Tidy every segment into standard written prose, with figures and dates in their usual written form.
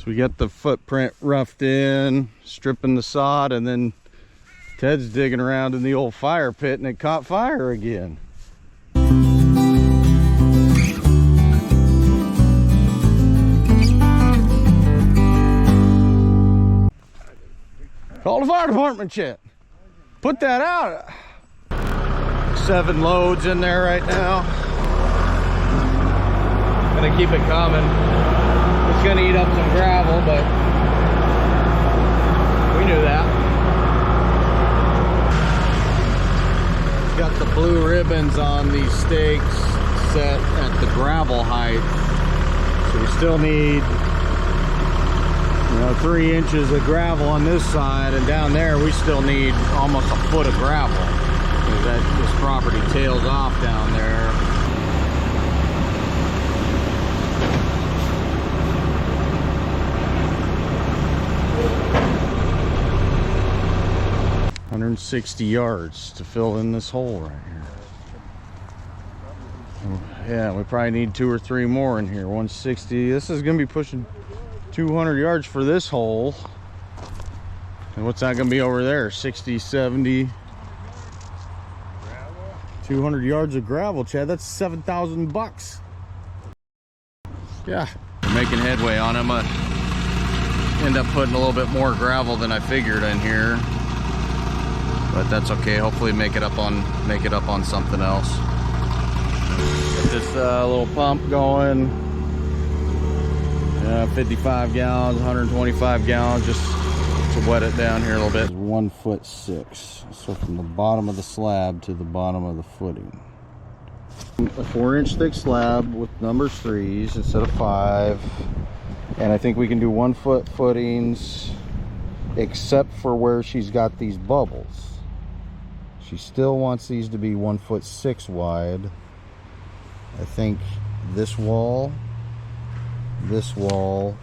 So we got the footprint roughed in, stripping the sod, and then Ted's digging around in the old fire pit and it caught fire again. Call the fire department, Chet. Put that out. 7 loads in there right now. Gonna keep it coming. It's gonna eat up some gravel, but we knew that. It's got the blue ribbons on these stakes set at the gravel height. So we still need 3 inches of gravel on this side, and down there we still need almost a foot of gravel because this property tails off down there. $160 yards to fill in this hole right here. Yeah, we probably need 2 or 3 more in here. 160. This is gonna be pushing 200 yards for this hole. And what's that gonna be over there? 60, 70, 200 yards of gravel, Chad. That's $7,000. Yeah, we're making headway on it. I'm gonna end up putting a little bit more gravel than I figured in here, but that's okay. Hopefully make it up on something else. Get this little pump going. 55 gallons, 125 gallons, just to wet it down here a little bit. 1'6", so from the bottom of the slab to the bottom of the footing. A 4-inch thick slab with numbers 3s instead of 5, and I think we can do 1 foot footings, except for where she's got these bubbles. She still wants these to be 1'6" wide. I think this wall, and this wall.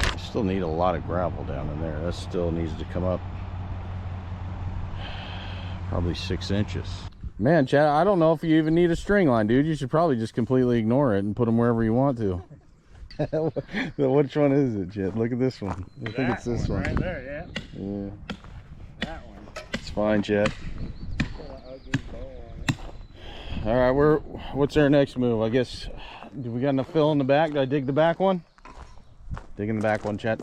I still need a lot of gravel down in there. That still needs to come up probably 6 inches. Man, Chad, I don't know if you even need a string line, dude. You should probably just completely ignore it and put them wherever you want to. Which one is it, Chad? Look at this one. I think it's this one. Right there, yeah. Yeah. That one. It's fine, Chad. All right, what's our next move? I guess, do we got enough fill in the back? Did I dig the back one? Digging the back one, Chet.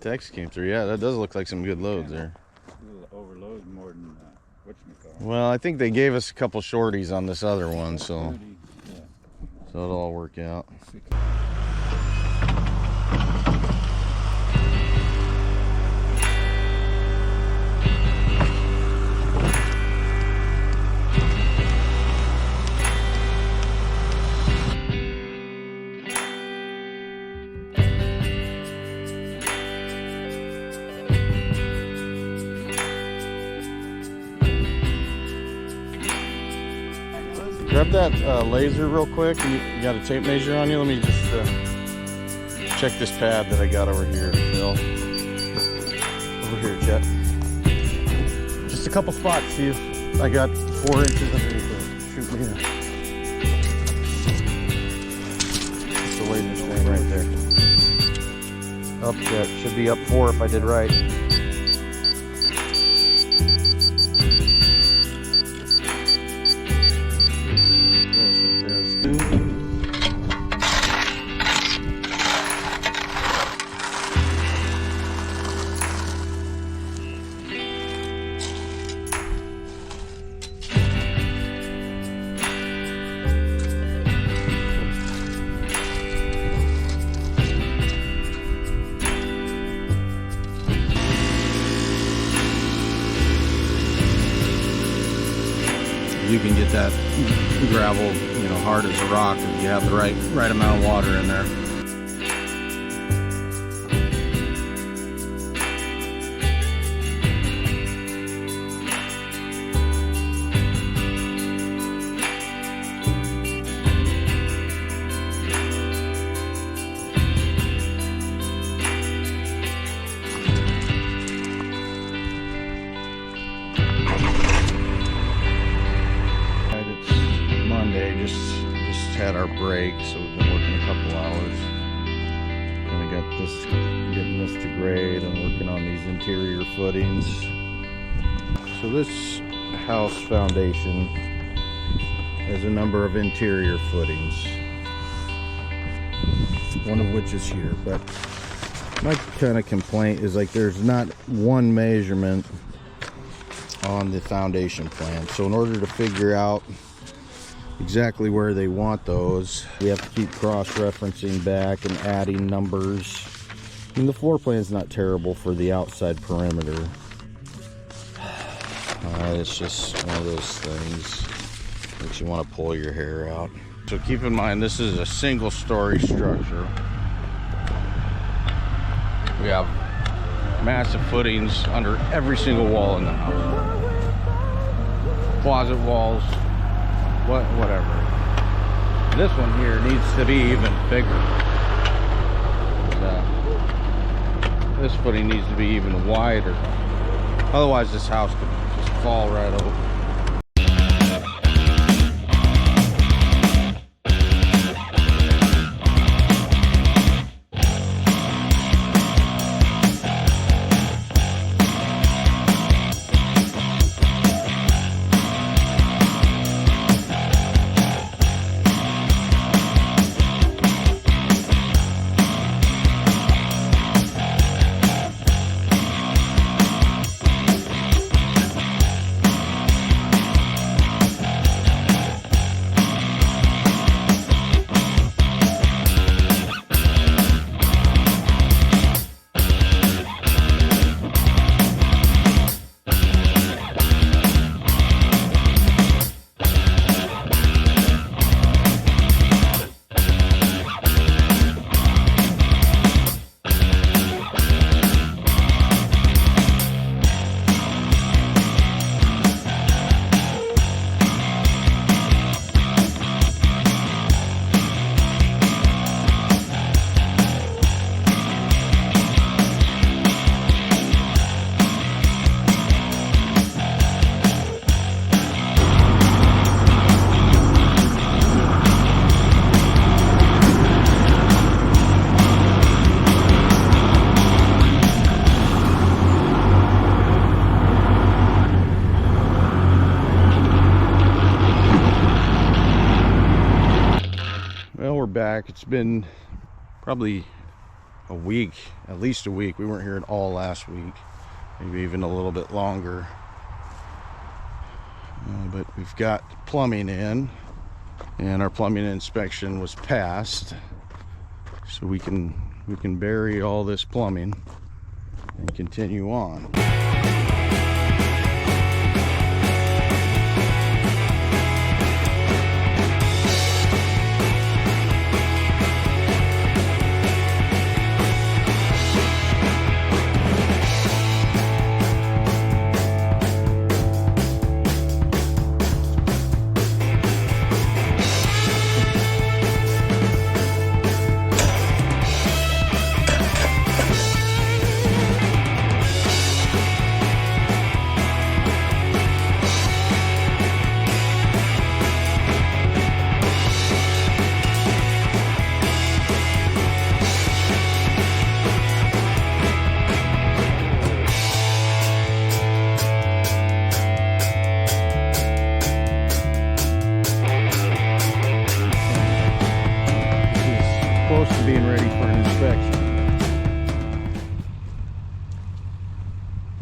Text came through. Yeah, that does look like some good loads there. A little overload more than whatchamacallit. Well, I think they gave us a couple shorties on this other one, so it'll all work out. Grab that laser real quick. You got a tape measure on you? Let me just check this pad that I got over here, Phil. Over here, Chet. Just a couple spots. See if I got 4 inches underneath it. Shoot me in. That's the laser stand right there. Up, Chet. Should be up 4 if I did right. You can get that gravel, hard as a rock if you have the right amount of water in there. Had our break, so we've been working a couple hours. And I got this, getting this to grade and working on these interior footings. So this house foundation has a number of interior footings, one of which is here. But my kind of complaint is like there's not one measurement on the foundation plan. So in order to figure out exactly where they want those, we have to keep cross-referencing back and adding numbers. I mean, the floor plan's not terrible for the outside perimeter. It's just one of those things makes you want to pull your hair out. So keep in mind, this is a single-story structure. We have massive footings under every single wall in the house. Closet walls, whatever. This one here needs to be even bigger. This footing needs to be even wider. Otherwise this house could just fall right over. Back. It's been probably a week, at least a week. We weren't here at all last week, maybe even a little bit longer. But we've got plumbing in, and our plumbing inspection was passed, so we can bury all this plumbing and continue on. To being ready for an inspection.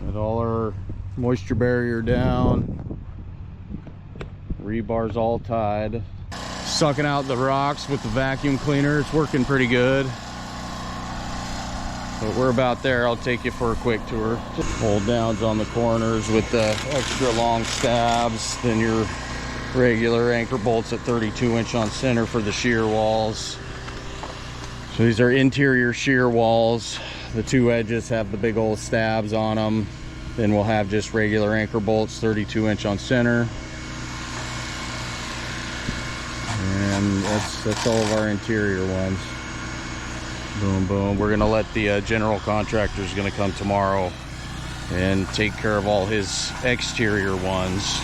Got all our moisture barrier down, rebar's all tied. Sucking out the rocks with the vacuum cleaner. It's working pretty good. But we're about there. I'll take you for a quick tour. Hold downs on the corners with the extra long stabs. Then your regular anchor bolts at 32" on center for the shear walls. So these are interior shear walls. The two edges have the big old stabs on them. Then we'll have just regular anchor bolts, 32" on center. And that's all of our interior ones. Boom, boom. We're gonna let the general contractor's gonna come tomorrow and take care of all his exterior ones.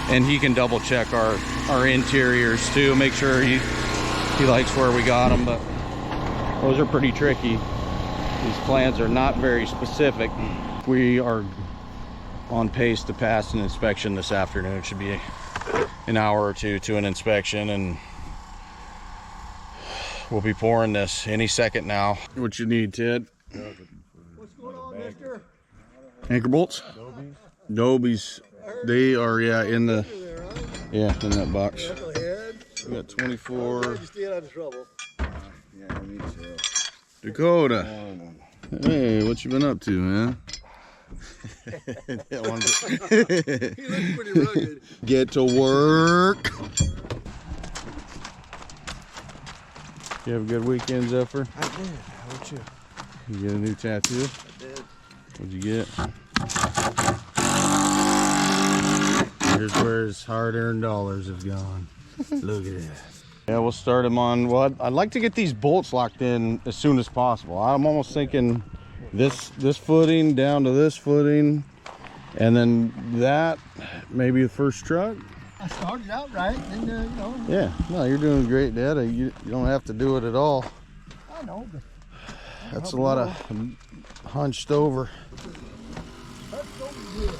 And he can double check our interiors too, make sure he likes where we got them, but those are pretty tricky. These plans are not very specific. We are on pace to pass an inspection this afternoon. It should be an hour or two to an inspection, and we'll be pouring this any second now. What you need, Ted? What's going on, mister? Anchor bolts? Dobies. They are, yeah, in the, yeah, in that box. We got 24. Stay out of trouble. Yeah, me too. Dakota. Hey, what you been up to, man? He looks pretty rugged. Get to work. You have a good weekend, Zephyr? I did. How about you? You get a new tattoo? I did. What'd you get? Here's where his hard-earned dollars have gone. Look at that. Yeah, we'll start them on, well, I'd like to get these bolts locked in as soon as possible. I'm almost thinking this footing down to this footing, and then that, maybe the first truck. I started out right, and you know. Yeah, no, you're doing great, Dad. You don't have to do it at all. I know, but That's a lot of hunched over. that's so good.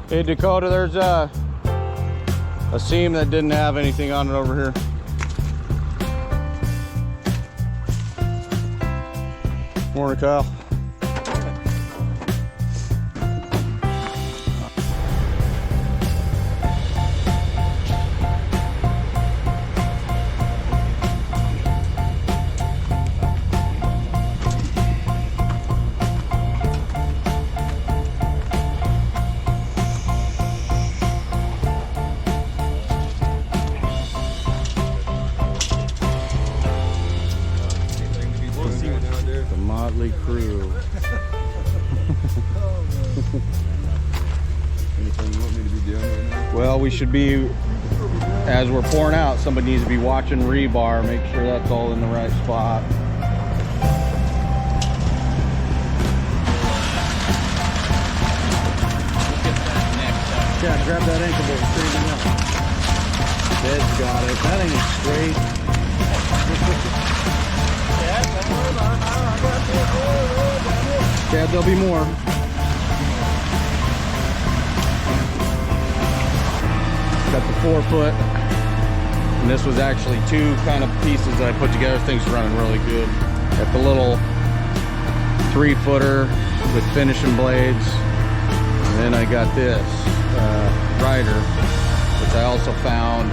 Hey Dakota, there's a seam that didn't have anything on it over here. Morning, Kyle. The motley crew. Anything you want me to be doing right now? Well, we should be, as we're pouring out, somebody needs to be watching rebar, make sure that's all in the right spot. Yeah, grab that ankle bolt, straighten it out. Ted's got it. That ain't straight. Dad, there'll be more. Got the 4-foot, and this was actually two kind of pieces that I put together. Things running really good. Got the little 3-footer with finishing blades, and then I got this rider, which I also found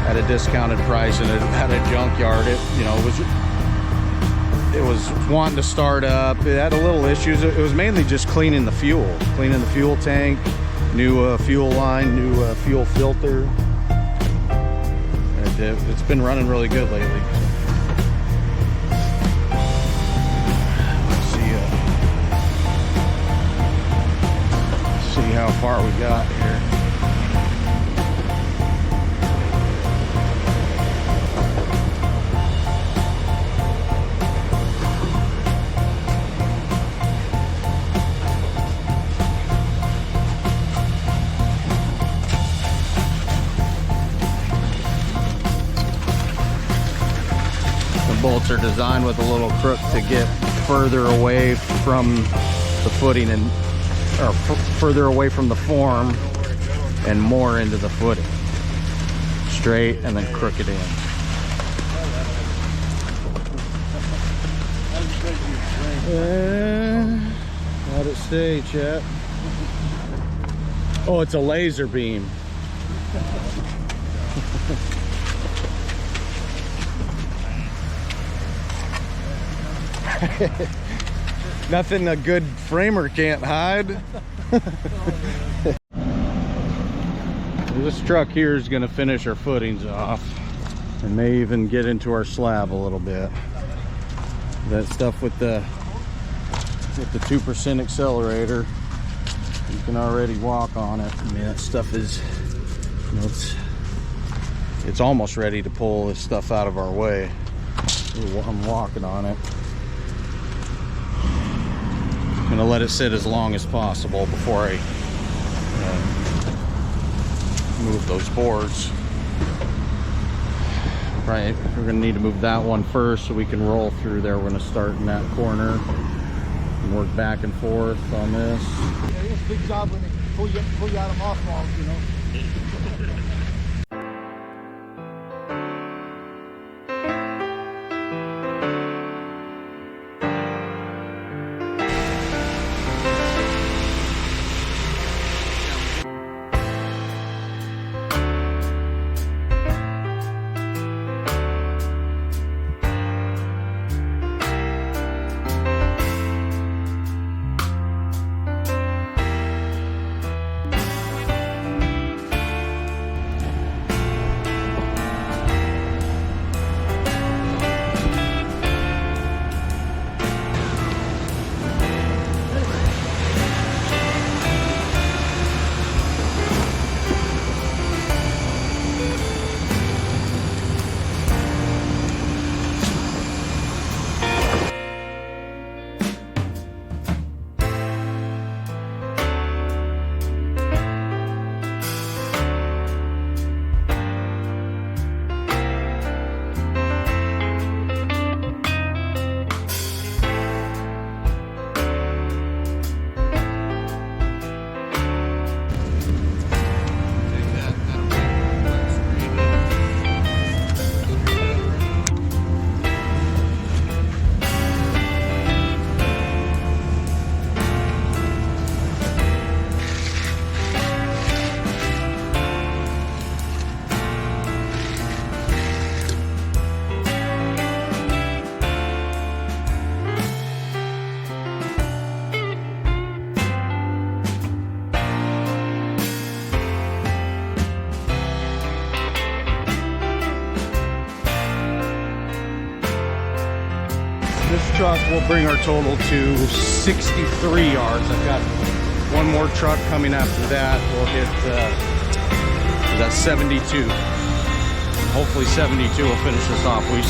at a discounted price and at a junkyard. It was wanting to start up. It had a little issues. It was mainly just cleaning the fuel tank, new fuel line, new fuel filter. And it's been running really good lately. Let's see how far we got here. Bolts are designed with a little crook to get further away from the footing or further away from the form and more into the footing. Straight and then crook it in. Let it stay, Chet. Oh, it's a laser beam. Nothing a good framer can't hide. This truck here is going to finish our footings off and may even get into our slab a little bit. That stuff with the 2% accelerator, you can already walk on it. I mean, that stuff is, you know, it's almost ready to pull this stuff out of our way. I'm walking on it. I'm gonna let it sit as long as possible before I move those boards. Right, we're gonna need to move that one first so we can roll through there. We're gonna start in that corner and work back and forth on this. Yeah, it's a big job when they pull you out of mothballs, you know. This truck will bring our total to 63 yards. I've got one more truck coming after that. We'll hit that 72. Hopefully 72 will finish us off. We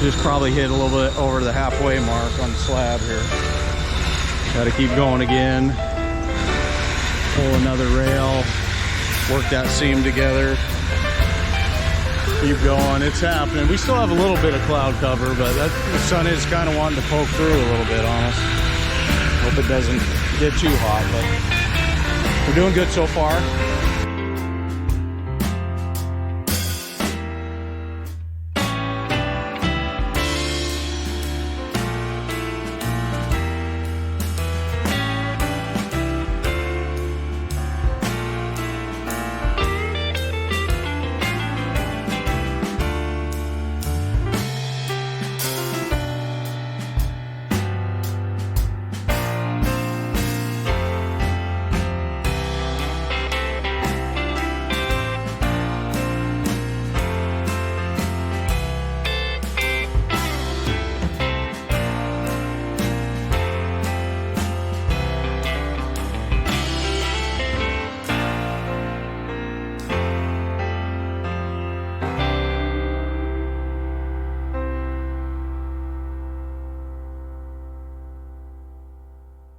just probably hit a little bit over the halfway mark on the slab here. Got to keep going again. Pull another rail. Work that seam together. Keep going, it's happening. We still have a little bit of cloud cover, but the sun is kind of wanting to poke through a little bit on us. Hope it doesn't get too hot, but we're doing good so far.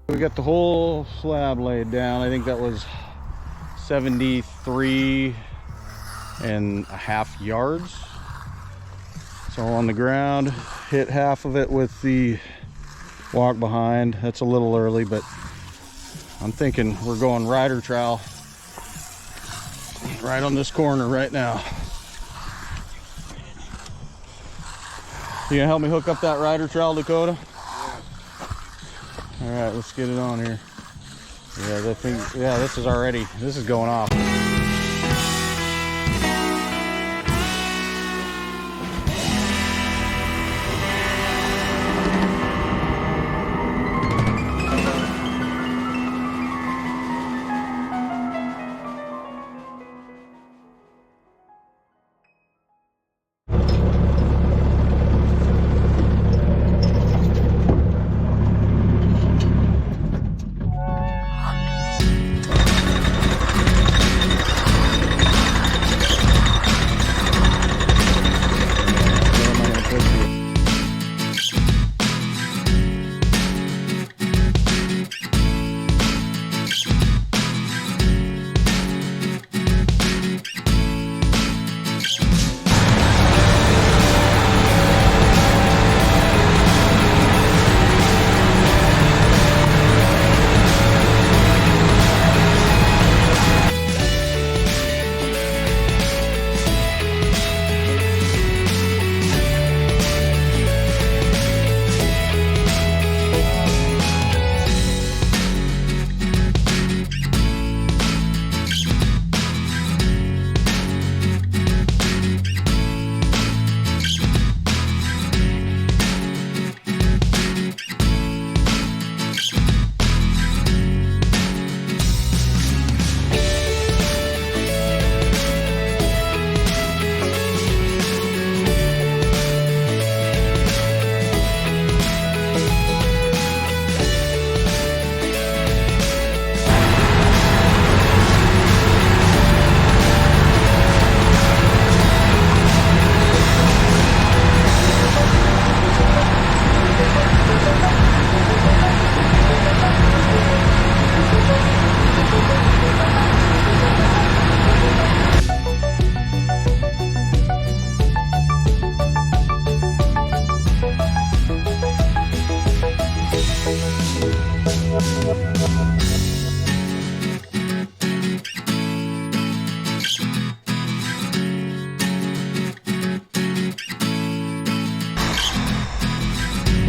We got the whole slab laid down. I think that was 73.5 yards. It's all on the ground. Hit half of it with the walk behind. That's a little early, but I'm thinking we're going rider trowel right on this corner right now. You gonna help me hook up that rider trowel, Dakota? Yeah. All right, let's get it on here. Yeah, this is going off.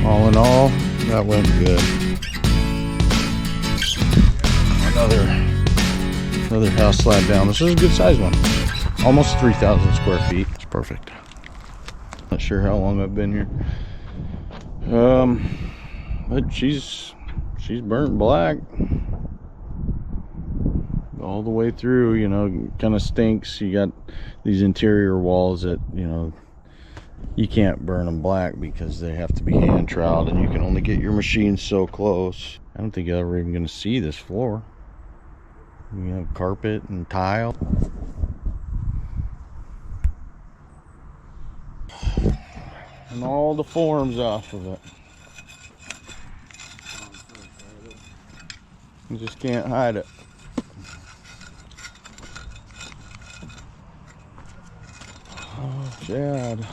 All in all, that went good. Another house slab down. This is a good size one. Almost 3,000 square feet. It's perfect. Not sure how long I've been here. But she's burnt black all the way through. You know, kind of stinks. You got these interior walls that, you know, you can't burn them black because they have to be hand troweled, and you can only get your machine so close. I don't think you're ever even going to see this floor. We have carpet and tile. And all the forms off of it. You just can't hide it. Oh, Chad.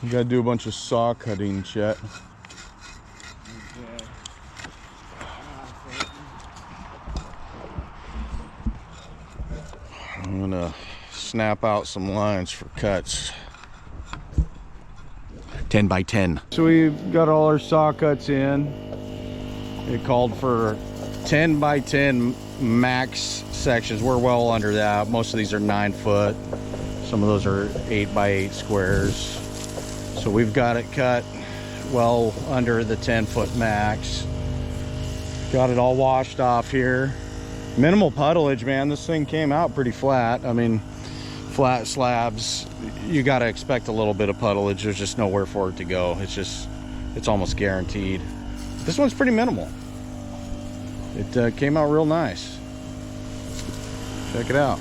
You gotta do a bunch of saw cutting, Chet. I'm gonna snap out some lines for cuts. 10 by 10. So we've got all our saw cuts in. It called for 10 by 10 max sections. We're well under that. Most of these are 9 foot. Some of those are 8 by 8 squares. So we've got it cut well under the 10-foot max. Got it all washed off here. Minimal puddleage, man. This thing came out pretty flat. I mean, flat slabs, you got to expect a little bit of puddleage. There's just nowhere for it to go. It's almost guaranteed. This one's pretty minimal. It came out real nice. Check it out.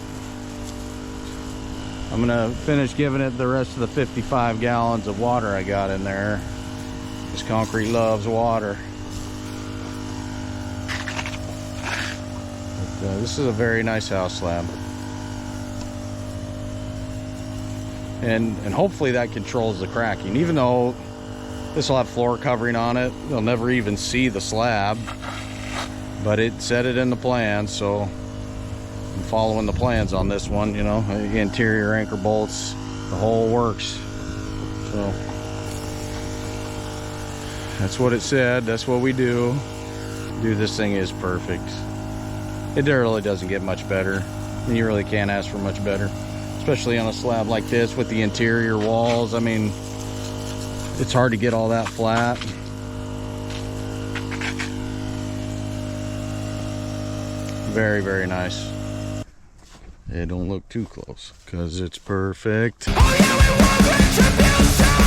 I'm gonna finish giving it the rest of the 55 gallons of water I got in there. This concrete loves water. But, this is a very nice house slab. And hopefully that controls the cracking. Even though this will have floor covering on it, they'll never even see the slab. But it said it in the plan, so I'm following the plans on this one, you know. Interior anchor bolts, the whole works. So That's what it said. That's what we do. Dude, this thing is perfect. It really doesn't get much better. You really can't ask for much better, especially on a slab like this with the interior walls. I mean, it's hard to get all that flat. Very, very nice. It don't look too close because it's perfect. Oh yeah, we want retribution!